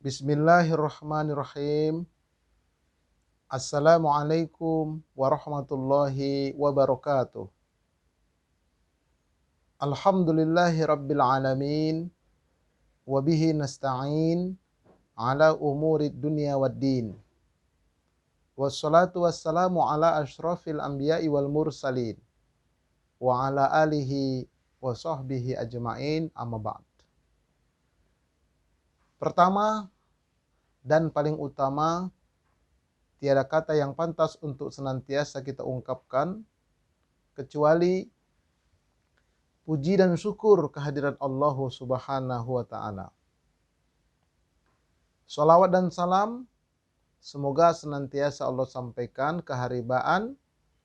Bismillahirrahmanirrahim. Assalamualaikum warahmatullahi wabarakatuh. Alhamdulillahi rabbil alamin. Wabihi nasta'in ala umurid dunya waddin. Wassalatu wassalamu ala ashrafil anbiya'i wal mursalin. Wa ala alihi wa sahbihi ajma'in, amma ba'd. Pertama dan paling utama, tiada kata yang pantas untuk senantiasa kita ungkapkan kecuali puji dan syukur kehadiran Allah Subhanahu wa taala. Shalawat dan salam semoga senantiasa Allah sampaikan keharibaan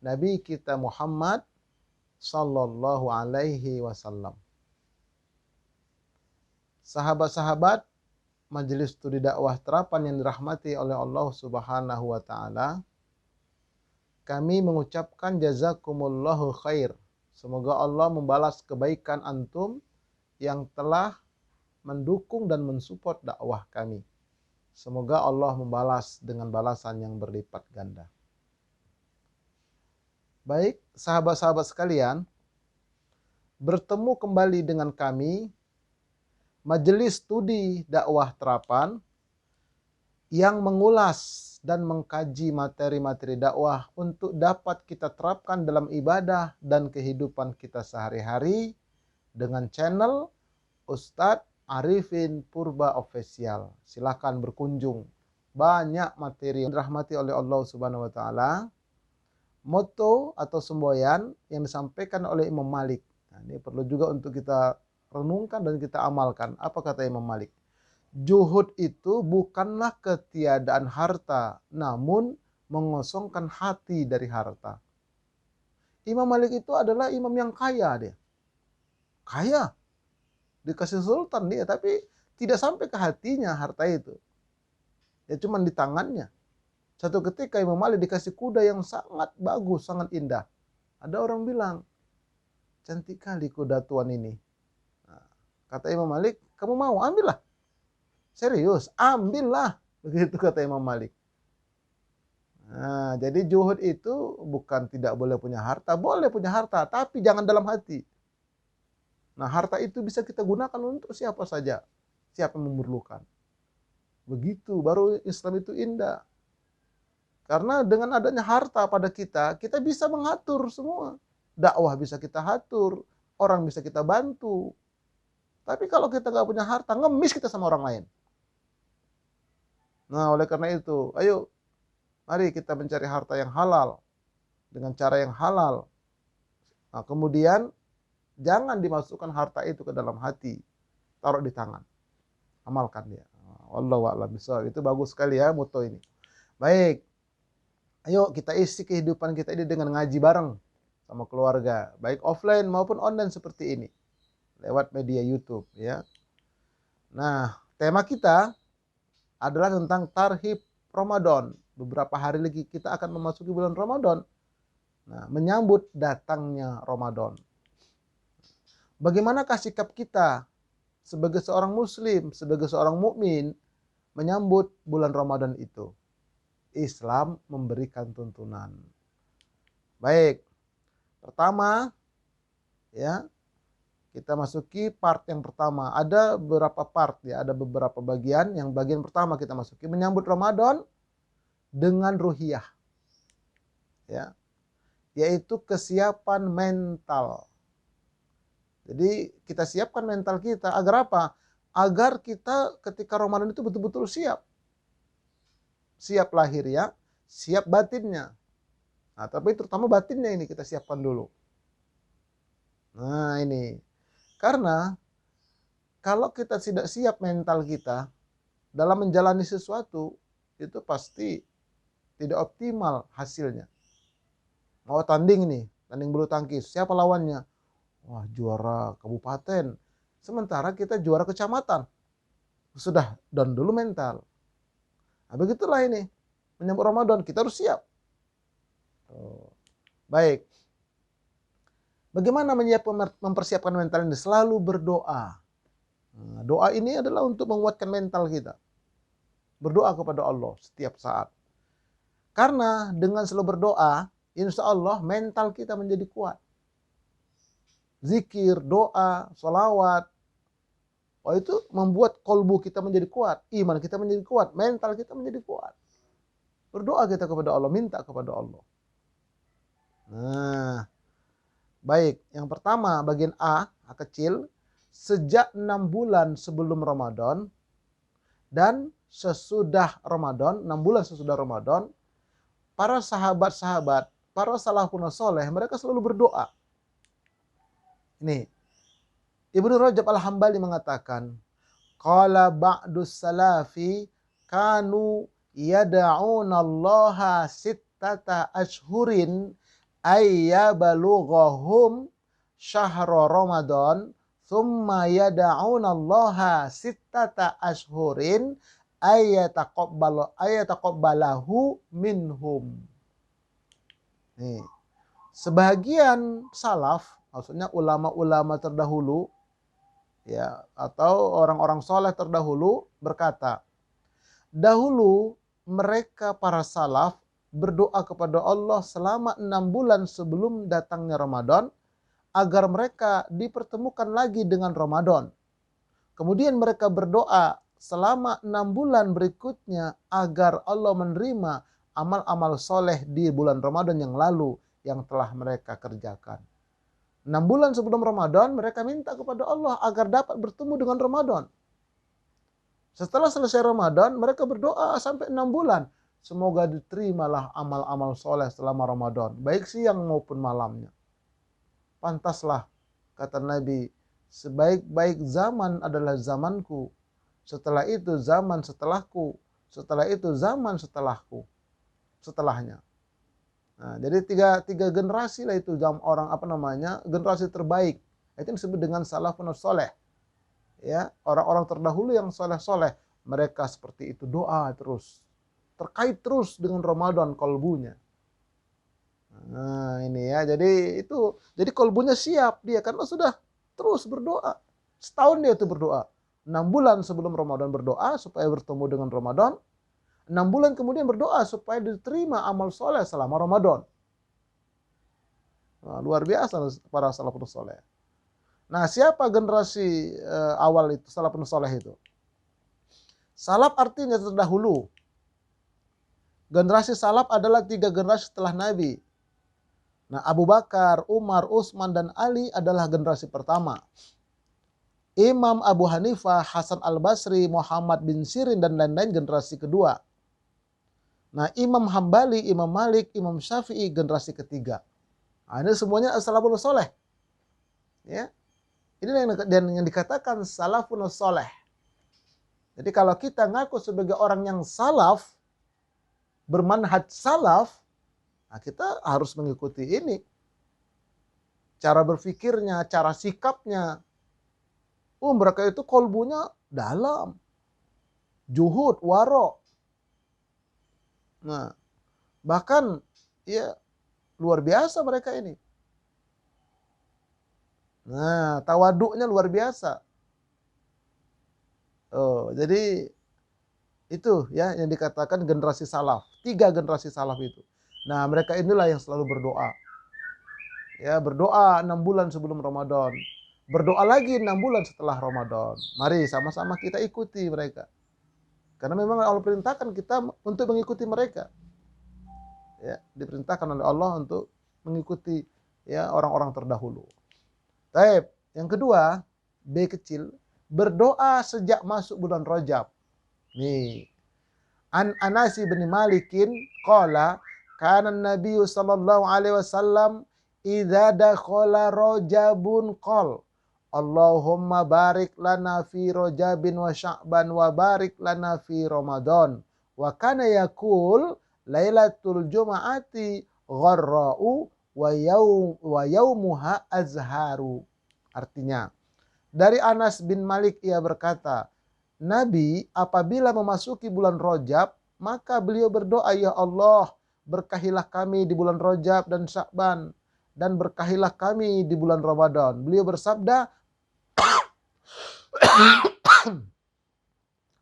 Nabi kita Muhammad sallallahu alaihi wasallam. Sahabat-sahabat Majelis Studi Dakwah Terapan yang dirahmati oleh Allah Subhanahu wa taala, kami mengucapkan jazakumullahu khair. Semoga Allah membalas kebaikan antum yang telah mendukung dan mensupport dakwah kami. Semoga Allah membalas dengan balasan yang berlipat ganda. Baik, sahabat-sahabat sekalian, bertemu kembali dengan kami Majelis Studi Dakwah Terapan yang mengulas dan mengkaji materi-materi dakwah untuk dapat kita terapkan dalam ibadah dan kehidupan kita sehari-hari dengan channel Ustadz Arifin Purba Official. Silakan berkunjung. Banyak materi yang dirahmati oleh Allah Subhanahu wa taala. Moto atau semboyan yang disampaikan oleh Imam Malik. Nah, ini perlu juga untuk kita renungkan dan kita amalkan. Apa kata Imam Malik? Juhud itu bukanlah ketiadaan harta, namun mengosongkan hati dari harta. Imam Malik itu adalah imam yang kaya dia. Kaya. Dikasih sultan dia, tapi tidak sampai ke hatinya harta itu. Ya cuma di tangannya. Satu ketika Imam Malik dikasih kuda yang sangat bagus, sangat indah. Ada orang bilang, cantik kali kuda tuan ini. Kata Imam Malik, kamu mau? Ambillah. Serius, ambillah. Begitu kata Imam Malik. Nah, jadi juhud itu bukan tidak boleh punya harta. Boleh punya harta, tapi jangan dalam hati. Nah, harta itu bisa kita gunakan untuk siapa saja. Siapa yang memerlukan. Begitu, baru Islam itu indah. Karena dengan adanya harta pada kita bisa mengatur semua. Dakwah bisa kita atur, orang bisa kita bantu. Tapi kalau kita nggak punya harta, ngemis kita sama orang lain. Nah, oleh karena itu, ayo, mari kita mencari harta yang halal. Dengan cara yang halal. Nah, kemudian, jangan dimasukkan harta itu ke dalam hati. Taruh di tangan. Amalkan dia. Wallahu a'lam bishawab. Itu bagus sekali ya, moto ini. Baik. Ayo, kita isi kehidupan kita ini dengan ngaji bareng. Sama keluarga. Baik offline maupun online seperti ini. Lewat media YouTube ya. Nah, tema kita adalah tentang tarhib Ramadan. Beberapa hari lagi kita akan memasuki bulan Ramadan. Nah, menyambut datangnya Ramadan. Bagaimanakah sikap kita sebagai seorang muslim, sebagai seorang mukmin menyambut bulan Ramadan itu? Islam memberikan tuntunan. Baik. Pertama ya, kita masuki part yang pertama. Ada beberapa part ya, ada beberapa bagian. Yang bagian pertama kita masuki menyambut Ramadan dengan ruhiyah. Ya. Yaitu kesiapan mental. Jadi kita siapkan mental kita agar apa? Agar kita ketika Ramadan itu betul-betul siap. Siap lahir ya, siap batinnya. Nah, tapi terutama batinnya ini kita siapkan dulu. Nah, ini. Karena kalau kita tidak siap mental kita dalam menjalani sesuatu, itu pasti tidak optimal hasilnya. Mau tanding nih, tanding bulu tangkis, siapa lawannya? Wah, juara kabupaten. Sementara kita juara kecamatan. Sudah down dulu mental. Nah, begitulah ini. Menyambut Ramadan, kita harus siap. Baik. Bagaimana mempersiapkan mental ini? Selalu berdoa. Nah, doa ini adalah untuk menguatkan mental kita. Berdoa kepada Allah setiap saat. Karena dengan selalu berdoa, insya Allah mental kita menjadi kuat. Zikir, doa, sholawat, itu membuat kolbu kita menjadi kuat, iman kita menjadi kuat, mental kita menjadi kuat. Berdoa kita kepada Allah, minta kepada Allah. Nah, baik. Yang pertama, bagian A kecil, sejak 6 bulan sebelum Ramadan dan sesudah Ramadan, 6 bulan sesudah Ramadan, para sahabat-sahabat, para salafun soleh, mereka selalu berdoa. Ini, Ibnu Rajab Al-Hambali mengatakan, qala ba'dus salafi kanu yada'una allaha sittata ashhurin ayyabalughahum syahra Ramadan thumma yada'una allaha sittata ashhurin ayataqabbalahu minhum. Nih, sebagian salaf, maksudnya ulama-ulama terdahulu, ya, atau orang-orang soleh terdahulu berkata, dahulu mereka para salaf berdoa kepada Allah selama 6 bulan sebelum datangnya Ramadan agar mereka dipertemukan lagi dengan Ramadan. Kemudian mereka berdoa selama 6 bulan berikutnya agar Allah menerima amal-amal soleh di bulan Ramadan yang lalu yang telah mereka kerjakan. 6 bulan sebelum Ramadan mereka minta kepada Allah agar dapat bertemu dengan Ramadan. Setelah selesai Ramadan mereka berdoa sampai 6 bulan. Semoga diterimalah amal-amal soleh selama Ramadan, baik siang maupun malamnya. Pantaslah, kata Nabi, sebaik-baik zaman adalah zamanku. Setelah itu zaman setelahku. Setelah itu zaman setelahnya. Nah, jadi tiga generasi lah itu orang generasi terbaik. Itu disebut dengan salafun soleh. Ya, orang-orang terdahulu yang soleh-soleh, mereka seperti itu, doa terus, terkait terus dengan Ramadan kolbunya. Nah, ini ya, jadi kolbunya siap dia karena sudah terus berdoa. Setahun dia itu berdoa. 6 bulan sebelum Ramadan berdoa supaya bertemu dengan Ramadan. 6 bulan kemudian berdoa supaya diterima amal soleh selama Ramadan. Nah, luar biasa para salafun soleh. Nah, siapa generasi awal itu, salafun soleh itu? Salaf artinya terdahulu. Generasi salaf adalah 3 generasi setelah Nabi. Nah, Abu Bakar, Umar, Utsman, dan Ali adalah generasi pertama. Imam Abu Hanifah, Hasan Al-Basri, Muhammad bin Sirin, dan lain-lain generasi kedua. Nah, Imam Hambali, Imam Malik, Imam Syafi'i generasi ketiga. Nah, ini semuanya salafun soleh. Ya. Ini yang dikatakan salafun soleh. Jadi kalau kita ngaku sebagai orang yang salaf, bermanhaj salaf, nah kita harus mengikuti ini. Cara berpikirnya, cara sikapnya. Mereka itu kolbunya dalam. Juhud, waro. Nah, bahkan ya luar biasa mereka ini. Nah, tawaduknya luar biasa. Jadi itu ya yang dikatakan generasi salaf. 3 generasi salaf itu. Nah, mereka inilah yang selalu berdoa. Ya, berdoa 6 bulan sebelum Ramadan. Berdoa lagi 6 bulan setelah Ramadan. Mari sama-sama kita ikuti mereka. Karena memang Allah perintahkan kita untuk mengikuti mereka. Ya, diperintahkan oleh Allah untuk mengikuti ya orang-orang terdahulu. Baik, yang kedua, B kecil, berdoa sejak masuk bulan Rajab. Nih. An Anas bin Malikin qala kana Nabi sallallahu alaihi wasallam idza dakhala Rajabun qala Allahumma barik lana fi Rajabin wa Sya'ban wa barik lana fi Ramadan. Wa kana yaqul lailatul jum'ati gharra'u wa yaumuha azharu. Artinya, dari Anas bin Malik ia berkata, Nabi apabila memasuki bulan Rajab, maka beliau berdoa, ya Allah, berkahilah kami di bulan Rajab dan Sya'ban, dan berkahilah kami di bulan Ramadan. Beliau bersabda,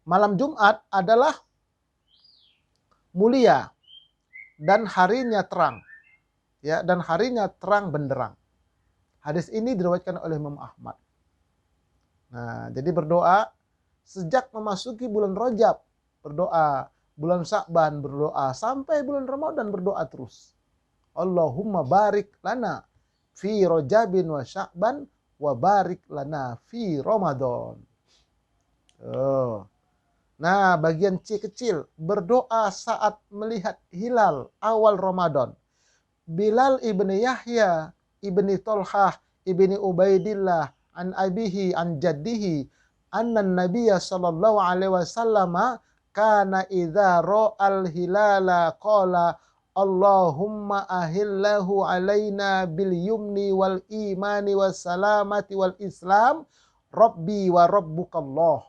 malam Jumat adalah mulia dan harinya terang. Ya, dan harinya terang benderang. Hadis ini diriwayatkan oleh Imam Ahmad. Nah, jadi berdoa sejak memasuki bulan Rajab, berdoa, bulan Sya'ban berdoa, sampai bulan Ramadan berdoa terus. Allahumma barik lana fi Rajabin wa Sya'ban wa barik lana fi Ramadan. Oh. Nah, bagian C kecil, berdoa saat melihat hilal awal Ramadan. Bilal ibni Yahya ibni Tolhah ibni Ubaidillah an abihi an jaddihi anna nabiyya sallallahu alaihi wasallam kana idza ra'al hilala qala Allahumma ahillahu alaina bil yumni wal imani was salamati wal islam rabbi wa rabbukallah.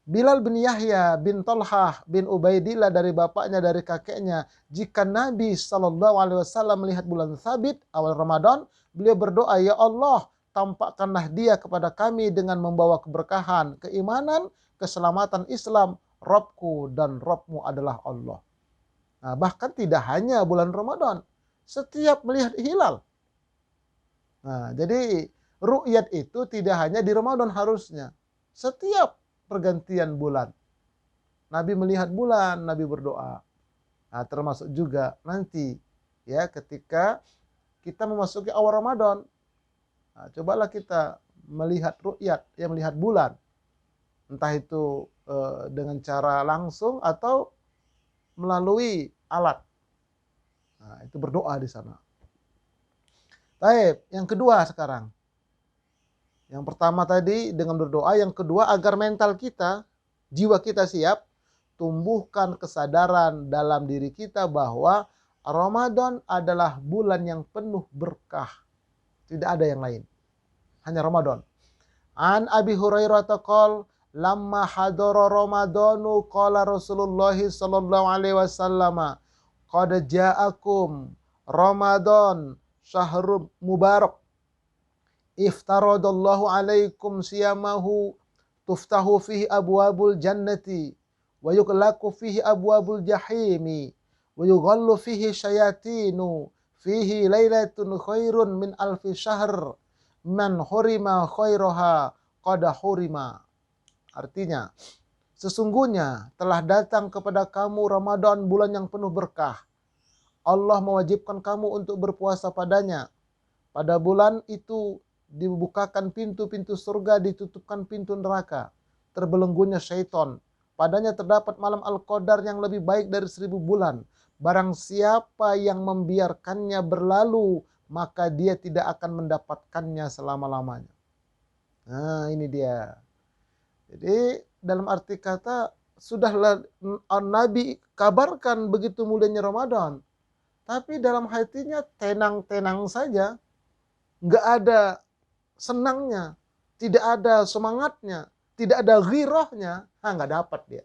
Bilal bin Yahya bin Tolhah bin Ubaidillah dari bapaknya dari kakeknya, jika Nabi SAW melihat bulan Sabit awal Ramadan, beliau berdoa, ya Allah, tampakkanlah dia kepada kami dengan membawa keberkahan, keimanan, keselamatan Islam, Rabbku dan Rabbmu adalah Allah. Nah, bahkan tidak hanya bulan Ramadan, setiap melihat hilal. Nah, jadi ru'yat itu tidak hanya di Ramadan harusnya, setiap pergantian bulan. Nabi melihat bulan, Nabi berdoa. Nah, termasuk juga nanti ya ketika kita memasuki awal Ramadan. Nah, cobalah kita melihat ru'yat, ya melihat bulan. Entah itu dengan cara langsung atau melalui alat. Nah, itu berdoa di sana. Baik, yang kedua sekarang. Yang pertama tadi dengan berdoa, yang kedua agar mental kita, jiwa kita siap, tumbuhkan kesadaran dalam diri kita bahwa Ramadan adalah bulan yang penuh berkah. Tidak ada yang lain. Hanya Ramadan. An Abi Hurairah taqol, lamma hadara Ramadanu qala Rasulullah sallallahu alaihi wasallam, qad ja'akum Ramadan syahrul mubarak. Iftaradallahu alaikum siyamahu tuftahu fihi abwabul jannati wa yughlaqu fihi abwabul jahimi wa yughallu fihi syayatinu fihi lailatun khairun min alfi syahr man hurima khairaha qad hurima. Artinya, sesungguhnya telah datang kepada kamu Ramadan, bulan yang penuh berkah. Allah mewajibkan kamu untuk berpuasa padanya. Pada bulan itu dibukakan pintu-pintu surga, ditutupkan pintu neraka, terbelenggunya syaitan. Padanya terdapat malam Al-Qadar yang lebih baik dari 1000 bulan. Barang siapa yang membiarkannya berlalu, maka dia tidak akan mendapatkannya selama-lamanya. Nah, ini dia. Jadi dalam arti kata, sudahlah Nabi kabarkan begitu mulianya Ramadan, tapi dalam hatinya tenang-tenang saja, nggak ada senangnya, tidak ada semangatnya, tidak ada ghirahnya, nggak dapat dia.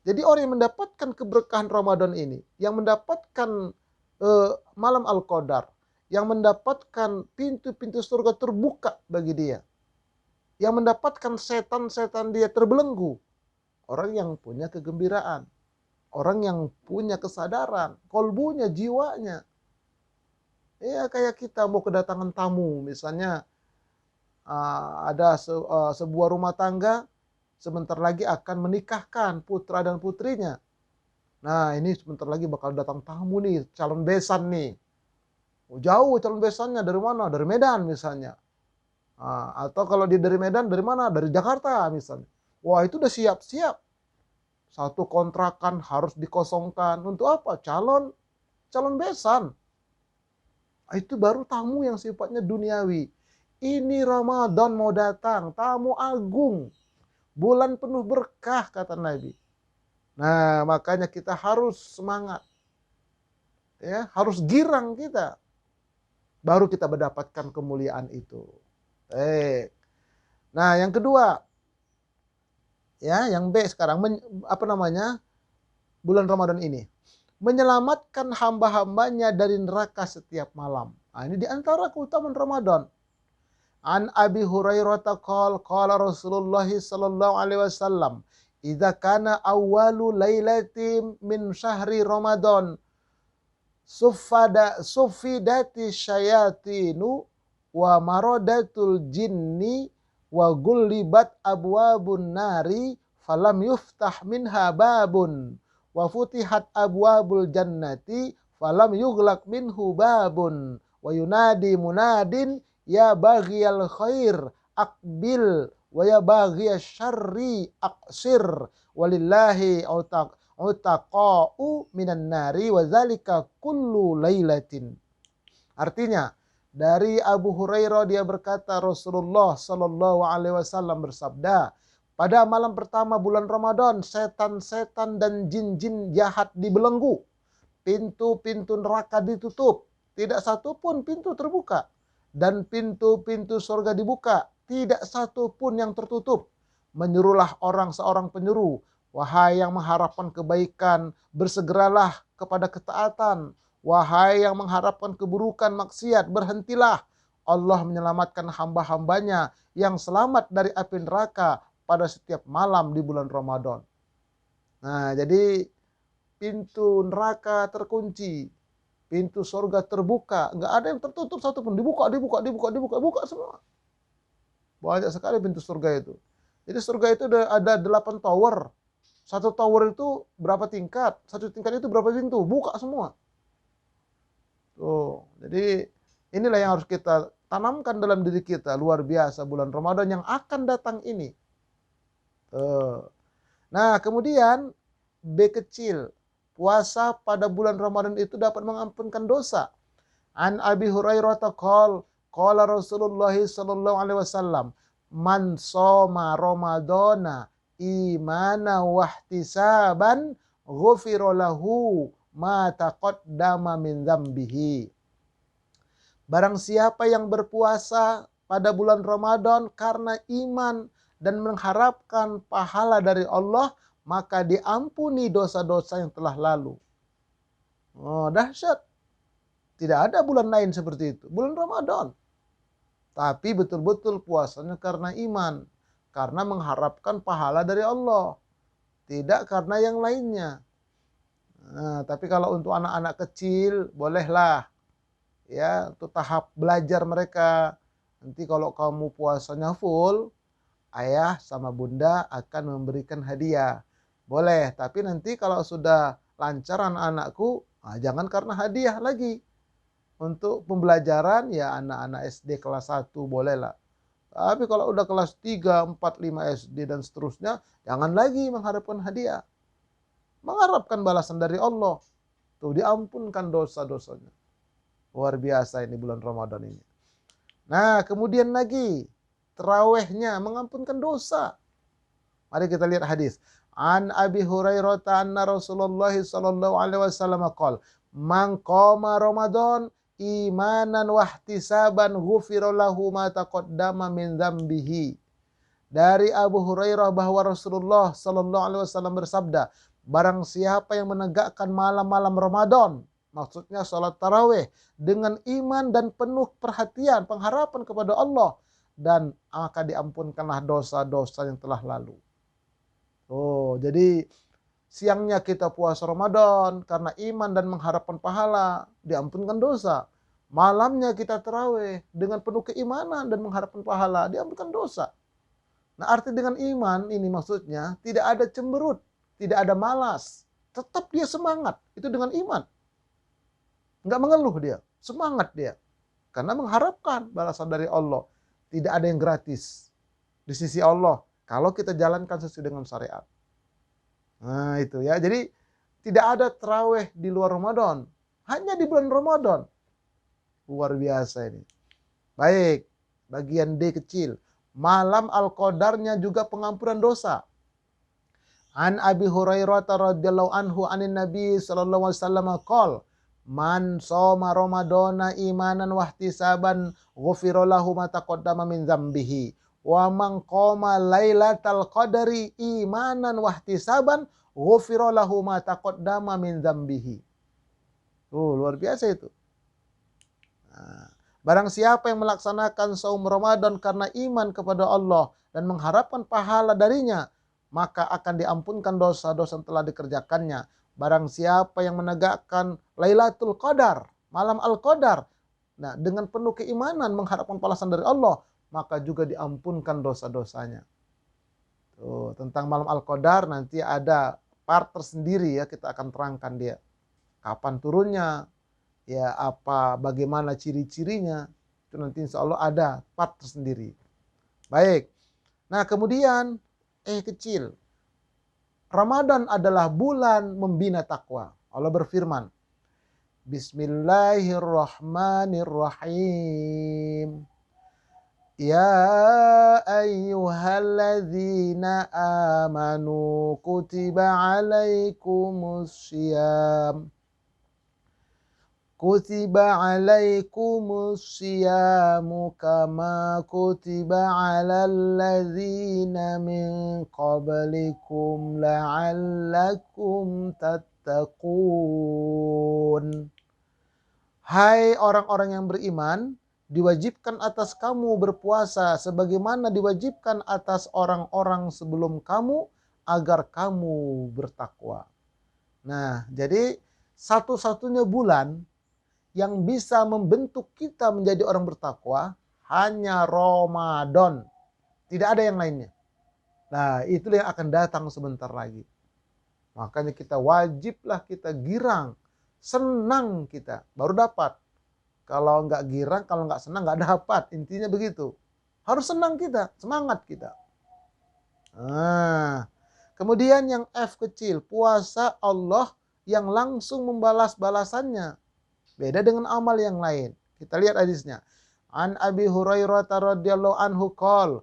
Jadi orang yang mendapatkan keberkahan Ramadan ini, yang mendapatkan malam Al-Qadar, yang mendapatkan pintu-pintu surga terbuka bagi dia, yang mendapatkan setan-setan dia terbelenggu, orang yang punya kegembiraan, orang yang punya kesadaran, kolbunya, jiwanya. Ya kayak kita mau kedatangan tamu, misalnya ada sebuah rumah tangga sebentar lagi akan menikahkan putra dan putrinya. Nah, ini sebentar lagi bakal datang tamu nih, calon besan nih. Jauh calon besannya, dari mana? Dari Medan misalnya. Atau kalau dia dari Medan, dari mana? Dari Jakarta misalnya. Wah, itu udah siap-siap. Satu kontrakan harus dikosongkan. Untuk apa? Calon besan. Itu baru tamu yang sifatnya duniawi. Ini Ramadan mau datang, tamu agung, bulan penuh berkah kata Nabi. Nah, makanya kita harus semangat, ya, harus girang kita, baru kita mendapatkan kemuliaan itu. Nah, yang kedua, ya, yang B sekarang, bulan Ramadan ini menyelamatkan hamba-hambanya dari neraka setiap malam. Nah, ini diantara keutamaan Ramadan. An Abi Hurairah qala Rasulullah sallallahu alaihi wasallam, idza kana awwalu lailatin min syahri Ramadan sufidati syayatinu wa maradatul jinni wa gullibat abwabun nari falam yuftah minha babun wa futihat abwabul jannati falam yughlaq minhu babun wa yunadi munadin ya baghiyal khair aqbil wa ya baghiyasy syarri aqsir walillahi utaqa'u minan nari wa zalika kullu lailatin. Artinya dari Abu Hurairah dia berkata Rasulullah Shallallahu Alaihi Wasallam bersabda, pada malam pertama bulan Ramadan setan-setan dan jin-jin jahat dibelenggu, pintu-pintu neraka ditutup, tidak satu pun pintu terbuka, dan pintu-pintu surga dibuka, tidak satu pun yang tertutup. Menyuruhlah orang seorang penyeru, wahai yang mengharapkan kebaikan, bersegeralah kepada ketaatan. Wahai yang mengharapkan keburukan maksiat, berhentilah. Allah menyelamatkan hamba-hambanya yang selamat dari api neraka pada setiap malam di bulan Ramadan. Nah, jadi pintu neraka terkunci, pintu surga terbuka, nggak ada yang tertutup satupun, dibuka semua. Banyak sekali pintu surga itu. Jadi surga itu ada 8 tower. Satu tower itu berapa tingkat? Satu tingkat itu berapa pintu? Buka semua. Tuh, jadi inilah yang harus kita tanamkan dalam diri kita. Luar biasa bulan Ramadan yang akan datang ini. Tuh. Nah, kemudian B kecil, puasa pada bulan Ramadan itu dapat mengampunkan dosa. An Abi Hurairah qala Rasulullah sallallahu alaihi wasallam, man shoma Ramadana imana wahtisaban ghufira lahu ma taqaddama min dzambihi. Barang siapa yang berpuasa pada bulan Ramadan karena iman dan mengharapkan pahala dari Allah, maka diampuni dosa-dosa yang telah lalu. Oh, dahsyat. Tidak ada bulan lain seperti itu. Bulan Ramadan. Tapi betul-betul puasanya karena iman, karena mengharapkan pahala dari Allah, tidak karena yang lainnya. Nah, tapi kalau untuk anak-anak kecil bolehlah ya, untuk tahap belajar mereka. Nanti kalau kamu puasanya full, ayah sama bunda akan memberikan hadiah. Boleh, tapi nanti kalau sudah lancar anak-anakku, jangan karena hadiah lagi. Untuk pembelajaran ya anak-anak SD kelas 1 bolehlah. Tapi kalau udah kelas 3, 4, 5 SD dan seterusnya, jangan lagi mengharapkan hadiah. Mengharapkan balasan dari Allah. Tuh diampunkan dosa-dosanya. Luar biasa ini bulan Ramadan ini. Nah, kemudian lagi tarawihnya mengampunkan dosa. Mari kita lihat hadis. An Abi Hurairah anna Rasulullah sallallahu alaihi wasallam qala, "Man qama Ramadan imanan wahtisaban ghufira lahu ma taqaddama min dzambihi." Dari Abu Hurairah bahwa Rasulullah sallallahu alaihi wasallam bersabda, barang siapa yang menegakkan malam-malam Ramadan, maksudnya sholat tarawih, dengan iman dan penuh perhatian, pengharapan kepada Allah, dan maka diampunkanlah dosa-dosa yang telah lalu. Oh, jadi siangnya kita puasa Ramadan karena iman dan mengharapkan pahala, diampunkan dosa. Malamnya kita tarawih dengan penuh keimanan dan mengharapkan pahala, diampunkan dosa. Nah, arti dengan iman ini maksudnya tidak ada cemberut, tidak ada malas, tetap dia semangat. Itu dengan iman. Enggak mengeluh dia, semangat dia. Karena mengharapkan balasan dari Allah. Tidak ada yang gratis di sisi Allah kalau kita jalankan sesuai dengan syariat. Nah itu ya, jadi tidak ada tarawih di luar Ramadan. Hanya di bulan Ramadan. Luar biasa ini. Baik, bagian D kecil. Malam Al-Qadarnya juga pengampunan dosa. An Abi Hurairah radhiyallahu anhu anin Nabi sallallahu alaihi wasallam qol, man shoma Ramadana imanan wahtisaban ghufira lahu ma taqaddama min dzambihi wa man qama lailatal qadari imanan wahtisaban ghufira lahu ma taqaddama min dzambihi. Luar biasa itu. Nah, barang siapa yang melaksanakan saum Ramadan karena iman kepada Allah dan mengharapkan pahala darinya, maka akan diampunkan dosa-dosa yang telah dikerjakannya. Barang siapa yang menegakkan Lailatul Qadar, malam Al-Qadar, nah dengan penuh keimanan mengharapkan balasan dari Allah, maka juga diampunkan dosa-dosanya. Tuh, tentang malam Al-Qadar nanti ada part tersendiri ya, kita akan terangkan dia. Kapan turunnya, ya apa, bagaimana ciri-cirinya, itu nanti insya Allah ada part tersendiri. Baik, nah kemudian kecil, Ramadan adalah bulan membina takwa. Allah berfirman, Bismillahirrahmanirrahim. Ya ayyuhalladzina amanu kutiba alaikumussyiyam. Kutiba alaikumussyiyam kama kutiba alal ladzina min qablikum la'allakum tattaqun. Hai orang-orang yang beriman, diwajibkan atas kamu berpuasa sebagaimana diwajibkan atas orang-orang sebelum kamu agar kamu bertakwa. Nah, jadi satu-satunya bulan yang bisa membentuk kita menjadi orang bertakwa hanya Ramadan. Tidak ada yang lainnya. Nah, itulah yang akan datang sebentar lagi. Makanya kita wajiblah kita girang, senang kita baru dapat. Kalau nggak girang, kalau nggak senang nggak dapat. Intinya begitu. Harus senang kita, semangat kita. Nah, kemudian yang F kecil, puasa Allah yang langsung membalas balasannya. Beda dengan amal yang lain. Kita lihat hadisnya. An Abi Hurairah radhiyallahu anhu qala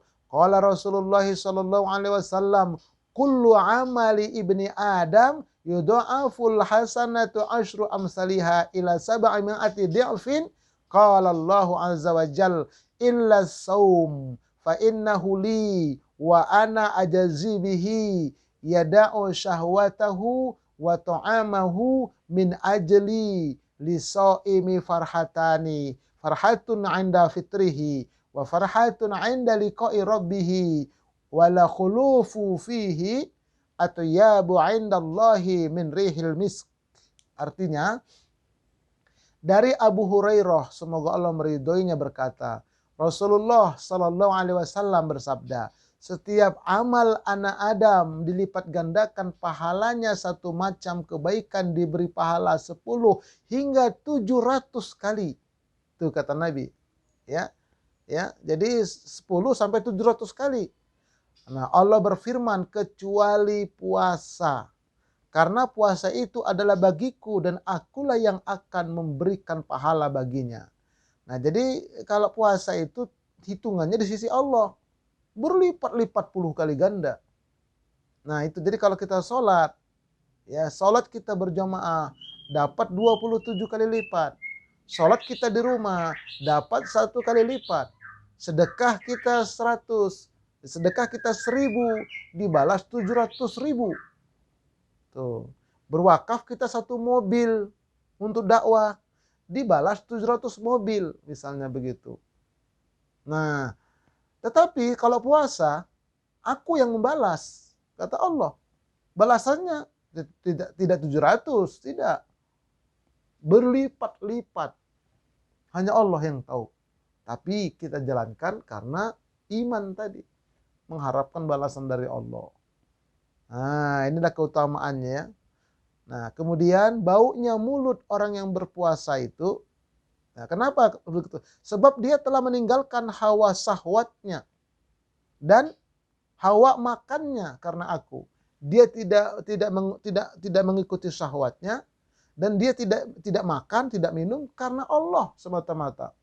Rasulullah sallallahu alaihi wasallam, kullu amali ibni Adam yudha'aful hasanatu asyru amsalihha ila sab'i mi'ati dhi'fin. Qala Allahu azza wa jal illa saum fa innahu li wa ana ajazi bihi yada'u syahwatahu wa ta'amahu min ajli lisaimi farhatani, farhatun 'inda fitrihi wa farhatun 'inda liqa'i rabbih wa la khulufu fihi atyabu 'indallahi min rihil misk. Artinya, dari Abu Hurairah, semoga Allah meridhoinya, berkata, Rasulullah sallallahu alaihi wasallam bersabda, setiap amal anak Adam dilipat gandakan pahalanya satu macam kebaikan diberi pahala 10 hingga 700 kali. Itu kata Nabi. Ya. Ya, jadi 10 sampai 700 kali. Nah, Allah berfirman kecuali puasa. Karena puasa itu adalah bagiku dan akulah yang akan memberikan pahala baginya. Nah, jadi kalau puasa itu hitungannya di sisi Allah berlipat-lipat puluh kali ganda. Nah, itu jadi kalau kita sholat, ya sholat kita berjamaah dapat 27 kali lipat. Sholat kita di rumah dapat 1 kali lipat. Sedekah kita 100, sedekah kita 1000 dibalas 700.000. Tuh. Berwakaf kita 1 mobil untuk dakwah dibalas 700 mobil, misalnya begitu. Nah, tetapi kalau puasa aku yang membalas, kata Allah. Balasannya tidak 700, tidak. Berlipat-lipat. Hanya Allah yang tahu. Tapi kita jalankan karena iman tadi, mengharapkan balasan dari Allah. Nah, inilah keutamaannya ya. Nah, kemudian baunya mulut orang yang berpuasa itu. Nah, kenapa begitu? Sebab dia telah meninggalkan hawa syahwatnya dan hawa makannya karena aku. Dia tidak mengikuti syahwatnya dan dia tidak makan, tidak minum karena Allah semata-mata.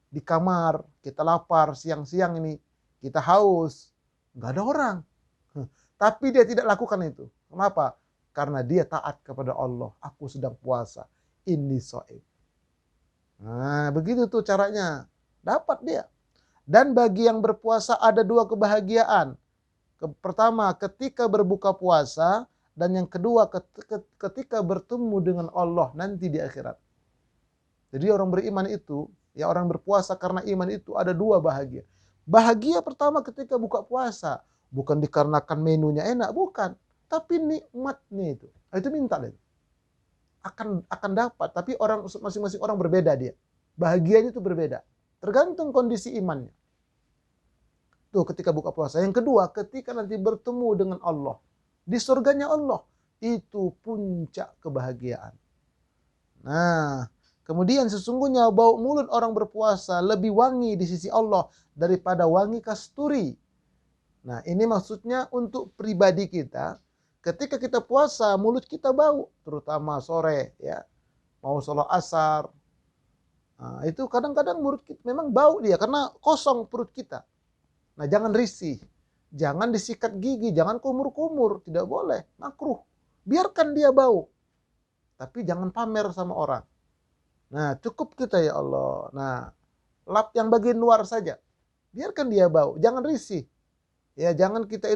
Di kamar kita lapar siang-siang ini, kita haus, nggak ada orang. Tapi dia tidak lakukan itu. Kenapa? Karena dia taat kepada Allah. Aku sedang puasa. Inni shaim. Nah, begitu tuh caranya. Dapat dia. Dan bagi yang berpuasa ada 2 kebahagiaan. Pertama, ketika berbuka puasa. Dan yang kedua, ketika bertemu dengan Allah nanti di akhirat. Jadi orang beriman itu, ya orang berpuasa karena iman itu ada 2 bahagia. Bahagia pertama ketika buka puasa. Bukan dikarenakan menunya enak, bukan. Tapi nikmatnya itu. Itu minta deh. Akan dapat, tapi masing-masing orang berbeda dia. Bahagianya itu berbeda. Tergantung kondisi imannya. Tuh ketika buka puasa. Yang kedua, ketika nanti bertemu dengan Allah. Di surganya Allah. Itu puncak kebahagiaan. Nah, kemudian sesungguhnya bau mulut orang berpuasa lebih wangi di sisi Allah daripada wangi kasturi. Nah, ini maksudnya untuk pribadi kita. Ketika kita puasa, mulut kita bau, terutama sore ya. Mau sholat asar. Nah, itu kadang-kadang mulut kita memang bau dia karena kosong perut kita. Nah, jangan risih. Jangan disikat gigi, jangan kumur-kumur, tidak boleh, makruh. Biarkan dia bau. Tapi jangan pamer sama orang. Nah, cukup kita ya Allah. Nah, lap yang bagian luar saja. Biarkan dia bau, jangan risih. Ya, jangan kita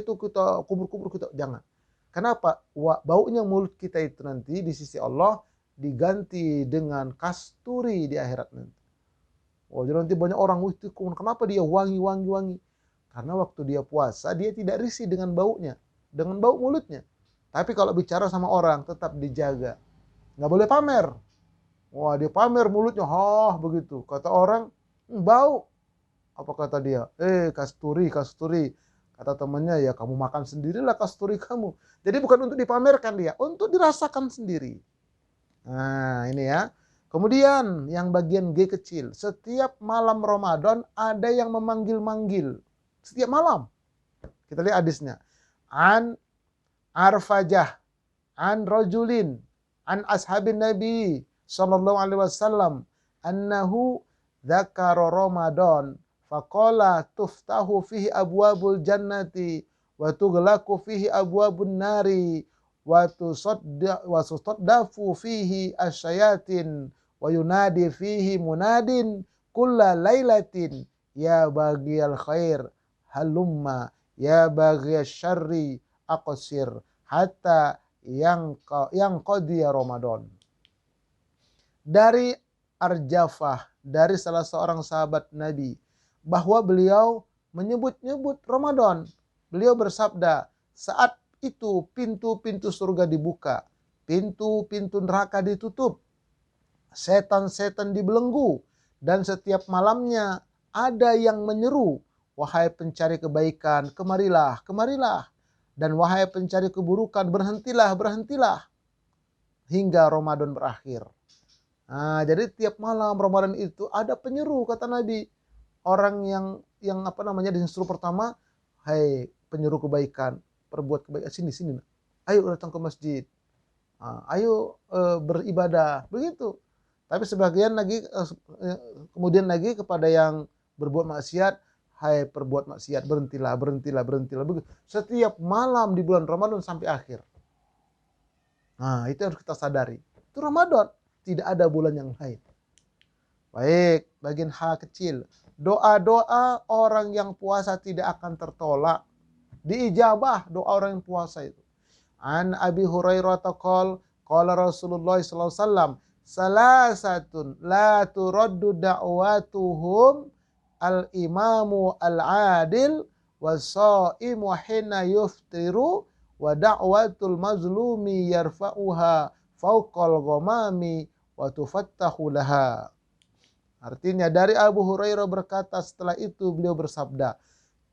kumur-kumur kita, jangan. Kenapa? Baunya mulut kita itu nanti di sisi Allah diganti dengan kasturi di akhirat nanti. Oh, jadi nanti banyak orang, kenapa dia wangi. Karena waktu dia puasa, dia tidak risih dengan baunya, dengan bau mulutnya. Tapi kalau bicara sama orang, tetap dijaga. Nggak boleh pamer. Wah, dia pamer mulutnya, begitu. Kata orang, bau. Apa kata dia? Kasturi. Kata temannya, ya kamu makan sendirilah kasturi kamu. Jadi bukan untuk dipamerkan dia, untuk dirasakan sendiri. Nah, ini ya. Kemudian yang bagian G kecil. Setiap malam Ramadan ada yang memanggil-manggil. Setiap malam. Kita lihat hadisnya. An Arfajah. An Rajulin. An ashabin Nabi sallallahu alaihi wasallam. Annahu dzakara Ramadan. Faqala tuftahu fihi abwabul jannati. Wa tughlaqu fihi abwabun nari. Wa tusaddafu fihi asyayatin. Wa yunadi fihi munadin. Kulla laylatin. Ya baghiyal khair. Halumma ya baghiyasy syarri aqsir hatta yang qadiya Ramadan. Dari Arjafah, dari salah seorang sahabat Nabi, bahwa beliau menyebut-nyebut Ramadan. Beliau bersabda, saat itu pintu-pintu surga dibuka, pintu-pintu neraka ditutup, setan-setan dibelenggu, dan setiap malamnya ada yang menyeru, wahai pencari kebaikan, kemarilah, kemarilah. Dan wahai pencari keburukan, berhentilah, berhentilah. Hingga Ramadan berakhir. Nah, jadi tiap malam Ramadan itu ada penyeru, kata Nabi. Orang yang disuruh pertama, hai penyeru kebaikan, perbuat kebaikan, sini. Ayo datang ke masjid. Ayo beribadah, begitu. Tapi sebagian lagi, kemudian lagi kepada yang berbuat maksiat, hai perbuat maksiat, berhentilah. Begitu. Setiap malam di bulan Ramadan sampai akhir. Nah, itu harus kita sadari. Itu Ramadan, tidak ada bulan yang lain. Baik, bagian H kecil. Doa-doa orang yang puasa tidak akan tertolak. Diijabah doa orang yang puasa itu. An Abi Hurairah qala Rasulullah sallallahu alaihi wasallam, salasatun la turaddu da'watuhum al-imamu al-adil was-shaimu hina yuftiru wa da'watul mazlumi yarfa'uha fauqal ghamami wa tufattahu laha. Artinya dari Abu Hurairah berkata, setelah itu beliau bersabda,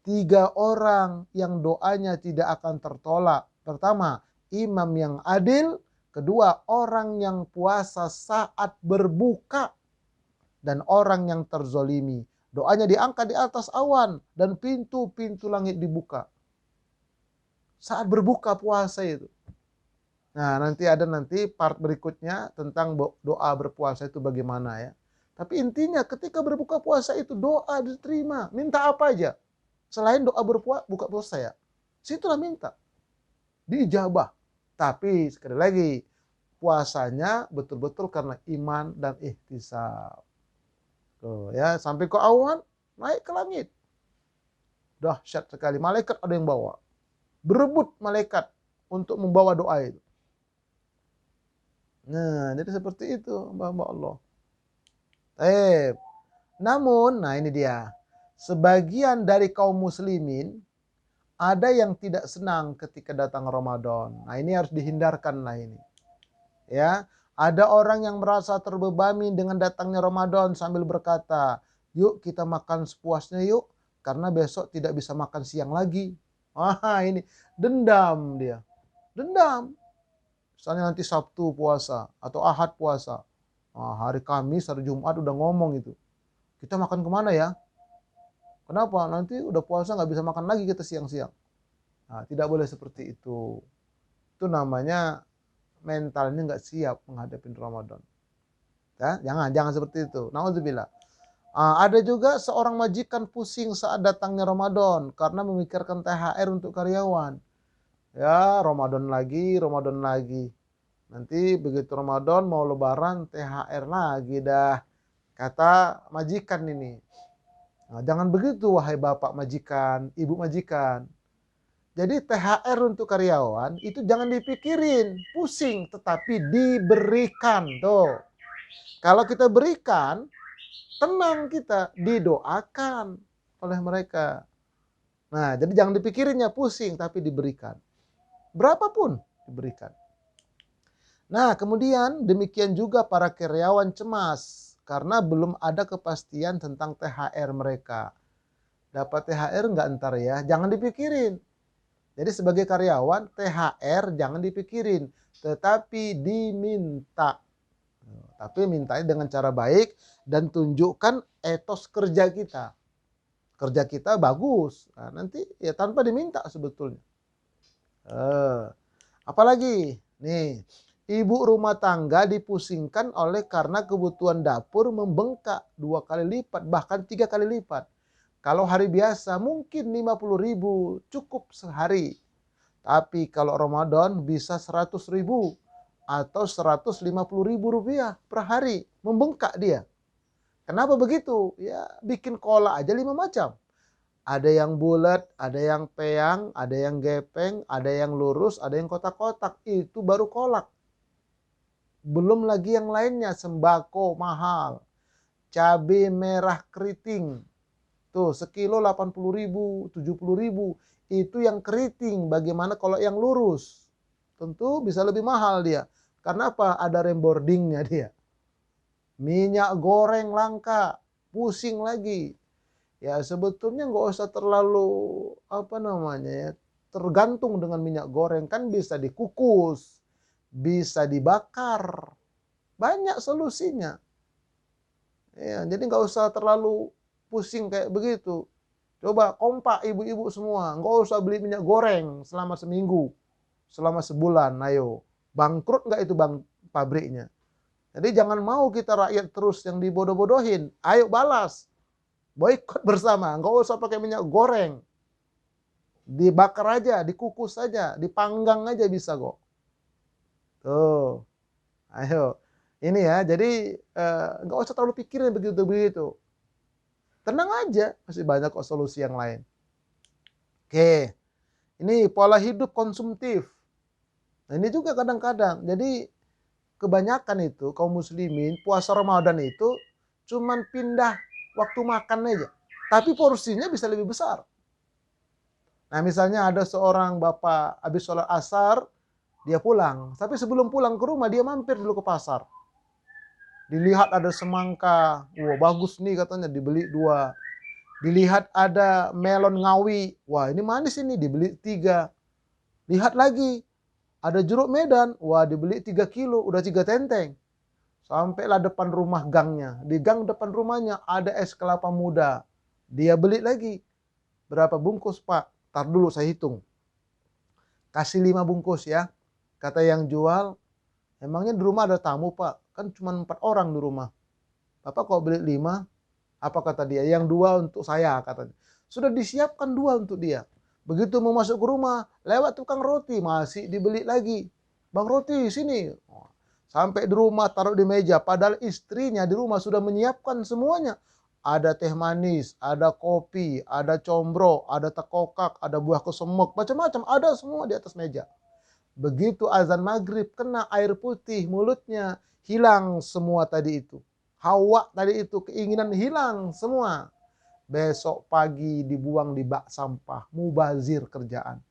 3 orang yang doanya tidak akan tertolak. Pertama, imam yang adil. Kedua, orang yang puasa saat berbuka. Dan orang yang terzolimi. Doanya diangkat di atas awan dan pintu-pintu langit dibuka. Saat berbuka puasa itu. Nah, nanti ada part berikutnya tentang doa berpuasa itu bagaimana ya. Tapi intinya ketika berbuka puasa itu doa diterima. Minta apa aja. Selain doa buka puasa ya. Situlah minta. Diijabah. Tapi sekali lagi, puasanya betul-betul karena iman dan ihtisab. Tuh ya, sampai ke awan, naik ke langit. Dahsyat sekali. Malaikat ada yang bawa. Berebut malaikat untuk membawa doa itu. Nah, jadi seperti itu, hamba Allah. Namun, nah ini dia. Sebagian dari kaum muslimin ada yang tidak senang ketika datang Ramadan. Nah, ini harus dihindarkan lah ini. Ya, ada orang yang merasa terbebani dengan datangnya Ramadan sambil berkata, "Yuk kita makan sepuasnya yuk, karena besok tidak bisa makan siang lagi." Wah, ini dendam dia. Dendam. Misalnya nanti Sabtu puasa atau Ahad puasa. Nah, hari Kamis, hari Jumat udah ngomong itu. Kita makan kemana ya? Kenapa? Nanti udah puasa nggak bisa makan lagi kita siang-siang. Nah, tidak boleh seperti itu. Itu namanya mentalnya nggak siap menghadapi Ramadan. Ya, jangan seperti itu. Nauzubillah. Ada juga seorang majikan pusing saat datangnya Ramadan karena memikirkan THR untuk karyawan. Ya, Ramadan lagi, Ramadan lagi. Nanti begitu Ramadan mau lebaran THR lagi dah. Kata majikan ini. Nah, jangan begitu wahai bapak majikan, ibu majikan. Jadi THR untuk karyawan itu jangan dipikirin, pusing, tetapi diberikan. Tuh. Kalau kita berikan, tenang kita, didoakan oleh mereka. Nah, jadi jangan dipikirinnya pusing, tapi diberikan. Berapapun diberikan. Nah, kemudian demikian juga para karyawan cemas karena belum ada kepastian tentang THR mereka. Dapat THR nggak ntar ya? Jangan dipikirin. Jadi sebagai karyawan, THR jangan dipikirin, tetapi diminta. Tapi mintanya dengan cara baik dan tunjukkan etos kerja kita. Kerja kita bagus. Nah, nanti ya tanpa diminta sebetulnya. Apalagi nih, ibu rumah tangga dipusingkan oleh karena kebutuhan dapur membengkak 2 kali lipat, bahkan 3 kali lipat. Kalau hari biasa mungkin 50.000 cukup sehari. Tapi kalau Ramadan bisa 100.000 atau 150.000 rupiah per hari. Membengkak dia. Kenapa begitu? Ya bikin kolak aja 5 macam. Ada yang bulat, ada yang peyang, ada yang gepeng, ada yang lurus, ada yang kotak-kotak. Itu baru kolak. Belum lagi yang lainnya, sembako mahal. Cabai merah keriting. Tuh, sekilo 80.000, 70.000. Itu yang keriting. Bagaimana kalau yang lurus? Tentu bisa lebih mahal dia. Karena apa? Ada rembordingnya dia. Minyak goreng langka. Pusing lagi. Ya sebetulnya nggak usah terlalu tergantung dengan minyak goreng. Kan bisa dikukus. Bisa dibakar. Banyak solusinya. Ya, jadi nggak usah terlalu pusing kayak begitu. Coba kompak ibu-ibu semua. Nggak usah beli minyak goreng selama seminggu. Selama sebulan. Ayo. Bangkrut nggak itu pabriknya. Jadi jangan mau kita rakyat terus yang dibodoh-bodohin. Ayo balas. Boikot bersama. Nggak usah pakai minyak goreng. Dibakar aja. Dikukus aja. Dipanggang aja bisa kok. Tuh. Ayo. Ini ya. Jadi nggak usah terlalu pikirin begitu-begitu. Tenang aja, masih banyak kok solusi yang lain. Oke, ini pola hidup konsumtif. Nah ini juga kadang-kadang, jadi kebanyakan itu kaum muslimin puasa Ramadan itu cuman pindah waktu makan aja. Tapi porsinya bisa lebih besar. Nah misalnya ada seorang bapak habis sholat asar, dia pulang. Tapi sebelum pulang ke rumah, dia mampir dulu ke pasar. Dilihat ada semangka, wah bagus nih katanya, dibeli 2. Dilihat ada melon ngawi, wah ini manis ini, dibeli 3. Lihat lagi, ada jeruk medan, wah dibeli 3 kilo, udah 3 tenteng. Sampailah depan rumah gangnya, di gang depan rumahnya ada es kelapa muda. Dia beli lagi, berapa bungkus pak? Tar dulu saya hitung. Kasih 5 bungkus ya, kata yang jual, emangnya di rumah ada tamu pak? Kan cuma 4 orang di rumah. Bapak kok beli 5? Apa kata dia? Yang 2 untuk saya katanya. Sudah disiapkan 2 untuk dia. Begitu mau masuk ke rumah, lewat tukang roti, masih dibeli lagi. Bang roti sini. Sampai di rumah taruh di meja. Padahal istrinya di rumah sudah menyiapkan semuanya. Ada teh manis, ada kopi, ada combro, ada tekokak, ada buah kesemek, macam-macam. Ada semua di atas meja. Begitu azan maghrib, kena air putih mulutnya. Hilang semua tadi itu. Hawa tadi itu, keinginan hilang semua. besok pagi dibuang di bak sampah, mubazir kerjaan.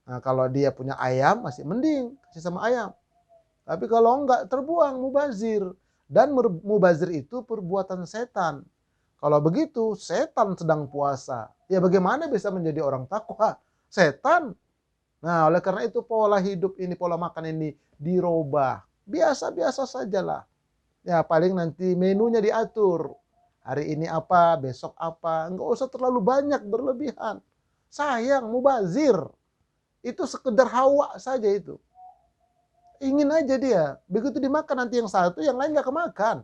Nah, kalau dia punya ayam masih mending kasih sama ayam. Tapi kalau enggak terbuang mubazir. Dan mubazir itu perbuatan setan. Kalau begitu setan sedang puasa. Ya bagaimana bisa menjadi orang takwa? Setan. Nah, oleh karena itu pola hidup ini, pola makan ini dirubah. Biasa-biasa sajalah. Ya paling nanti menunya diatur. Hari ini apa, besok apa. Enggak usah terlalu banyak berlebihan. Sayang, mubazir. Itu sekedar hawa saja itu. Ingin aja dia. Begitu dimakan nanti yang satu, yang lain nggak kemakan.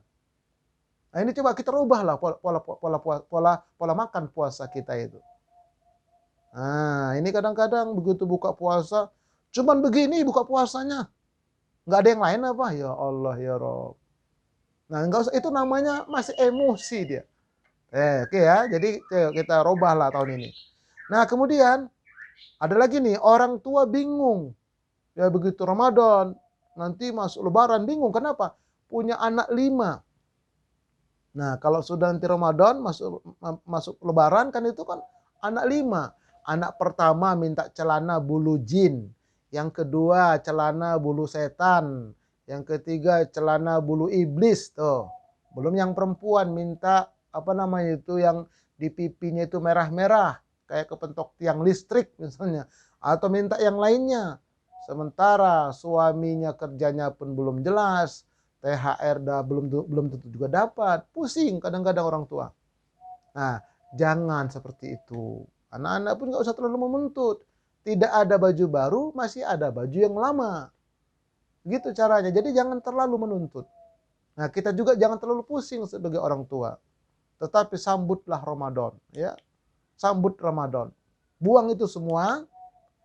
Nah ini coba kita rubahlah pola makan puasa kita itu. Nah ini kadang-kadang begitu buka puasa, cuman begini buka puasanya. Nggak ada yang lain apa? Ya Allah ya Rob. Nah nggak usah, itu namanya masih emosi dia. Oke ya, jadi kita rubahlah tahun ini. Nah kemudian ada lagi nih, orang tua bingung. Ya begitu Ramadan, nanti masuk Lebaran bingung. Kenapa? Punya anak 5. Nah kalau sudah nanti Ramadan masuk Lebaran kan itu kan anak 5. Anak pertama minta celana bulu jin. Yang kedua celana bulu setan. Yang ketiga celana bulu iblis tuh. Belum yang perempuan minta apa namanya itu yang di pipinya itu merah-merah kayak kepentok tiang listrik misalnya, atau minta yang lainnya. Sementara suaminya kerjanya pun belum jelas, THR belum tentu juga dapat. Pusing kadang-kadang orang tua. Nah, jangan seperti itu. Anak-anak pun nggak usah terlalu menuntut. Tidak ada baju baru, masih ada baju yang lama. Gitu caranya. Jadi jangan terlalu menuntut. Nah, kita juga jangan terlalu pusing sebagai orang tua. Tetapi sambutlah Ramadan, ya. Sambut Ramadan. Buang itu semua,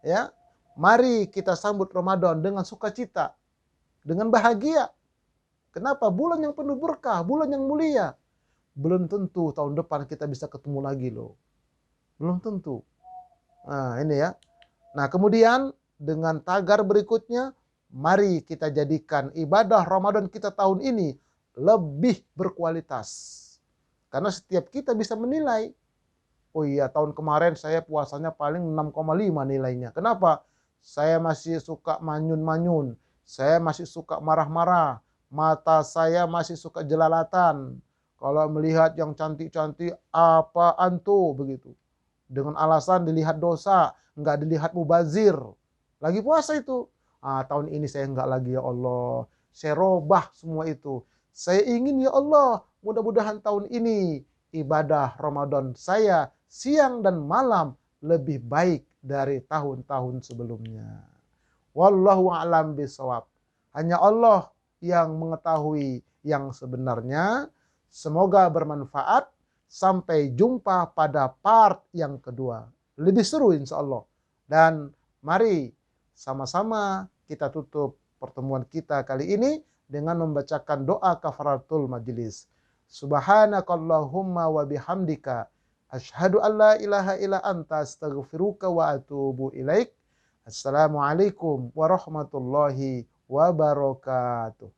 ya. Mari kita sambut Ramadan dengan sukacita, dengan bahagia. Kenapa? Bulan yang penuh berkah, bulan yang mulia. Belum tentu tahun depan kita bisa ketemu lagi loh. Belum tentu. Nah, ini ya. Nah, kemudian dengan tagar berikutnya, mari kita jadikan ibadah Ramadan kita tahun ini lebih berkualitas. Karena setiap kita bisa menilai. Oh iya, tahun kemarin saya puasanya paling 6,5 nilainya. Kenapa? Saya masih suka manyun-manyun. Saya masih suka marah-marah. Mata saya masih suka jelalatan. Kalau melihat yang cantik-cantik, apaan tuh begitu. Dengan alasan dilihat dosa, nggak dilihat mubazir. Lagi puasa itu. Tahun ini saya nggak lagi ya Allah. Saya robah semua itu. Saya ingin ya Allah, mudah-mudahan tahun ini ibadah Ramadan saya siang dan malam lebih baik dari tahun-tahun sebelumnya. Wallahu a'lam bishawab. Hanya Allah yang mengetahui yang sebenarnya. Semoga bermanfaat. Sampai jumpa pada part yang kedua. Lebih seru insya Allah. Dan mari sama-sama kita tutup pertemuan kita kali ini dengan membacakan doa kafaratul majelis. Subhanakallahumma wa bihamdika asyhadu an la ilaha illa anta astaghfiruka wa atubu ilaik. Assalamualaikum warahmatullahi wabarakatuh.